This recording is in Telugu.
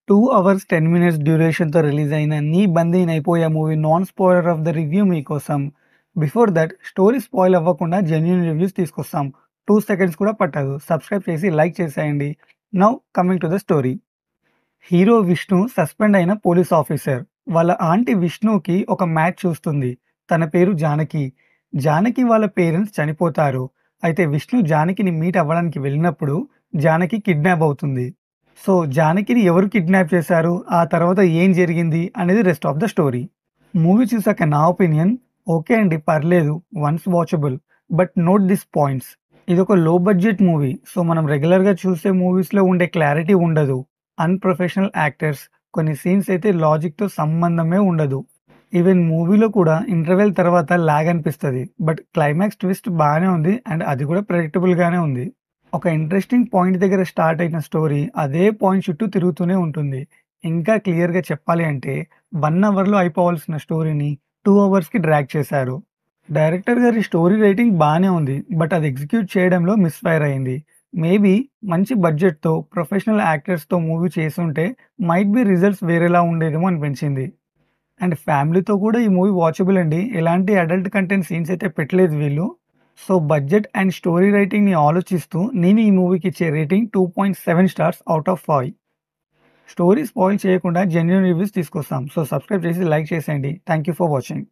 2 అవర్స్ 10 మినిట్స్ డ్యూరేషన్‌తో రిలీజ్ అయిన 'నీ బందీనైపోయా' movie non spoiler of the review మీకోసం. బిఫోర్ దట్ స్టోరీ స్పాయిల్ అవ్వకుండా జెన్యూన్ రివ్యూస్ తీసుకొస్తాం. 2 సెకండ్స్ కూడా పట్టదు. సబ్స్క్రైబ్ చేసి లైక్ చేసేయండి. Now coming to the story. Hero Vishnu suspend అయిన పోలీస్ ఆఫీసర్. వాళ్ళ ఆంటీ విష్ణుకి ఒక మ్యాచ్ చూస్తుంది. తన పేరు జానకి. జానకి వాళ్ళ పేరెంట్స్ చనిపోతారు. అయితే విష్ణు జానకిని మీట్ అవ్వడానికి వెళ్ళినప్పుడు జానకి కిడ్నాప్ అవుతుంది. సో జానకిని ఎవరు కిడ్నాప్ చేశారు? ఆ తర్వాత ఏం జరిగింది? అనేది rest of the story. Movie చూసాక నా ఒపీనియన్ ఓకే అండి, పర్లేదు, once watchable. But note this points. ఇదొక లో బడ్జెట్ మూవీ. సో మనం రెగ్యులర్‌గా చూసే మూవీస్‌లో ఉండే క్లారిటీ ఉండదు. అన్‌ప్రొఫెషనల్ యాక్టర్స్, కొన్ని సీన్స్ అయితే లాజిక్‌తో సంబంధమే ఉండదు. ఈవెన్ మూవీలో కూడా ఇంటర్వెల్ తర్వాత లాగ్ అనిపిస్తది. బట్ క్లైమాక్స్ ట్విస్ట్ బానే ఉంది అండ్ అది కూడా ప్రెడిక్టబుల్‌గానే ఉంది. ఒక ఇంట్రెస్టింగ్ పాయింట్ దగ్గర స్టార్ట్ అయిన స్టోరీ అదే పాయింట్ చుట్టూ తిరుగుతూనే ఉంటుంది. ఇంకా క్లియర్‌గా చెప్పాలి అంటే 1 అవర్‌లో అయిపోవాల్సిన స్టోరీని 2 అవర్స్‌కి డ్రాగ్ చేశారు. డైరెక్టర్ గారి స్టోరీ రైటింగ్ బానే ఉంది. బట్ అది ఎగ్జిక్యూట్ చేయడంలో మిస్‌ఫైర్ అయింది. మేబీ మంచి బడ్జెట్‌తో, ప్రొఫెషనల్ యాక్టర్స్‌తో మూవీ చేసుంటే మైట్ బి రిజల్ట్స్ వేరేలా ఉండేదేమో అనిపించింది. అండ్ ఫ్యామిలీతో కూడా ఈ మూవీ వాచబుల్ అండి. ఎలాంటి అడల్ట్ కంటెంట్ సీన్స్ అయితే పెట్టలేదు వీళ్ళు. సో బడ్జెట్ అండ్ స్టోరీ రైటింగ్‌ని ఆలోచిస్తూ నేను ఈ మూవీకి ఇచ్చే rating 2.7 stars out of 5. Story spoil చేయకుండా జెన్యూన్ రివ్యూస్ తీసుకొస్తాం. సో సబ్స్క్రైబ్ చేసి లైక్ చేసేయండి. Thank you for watching.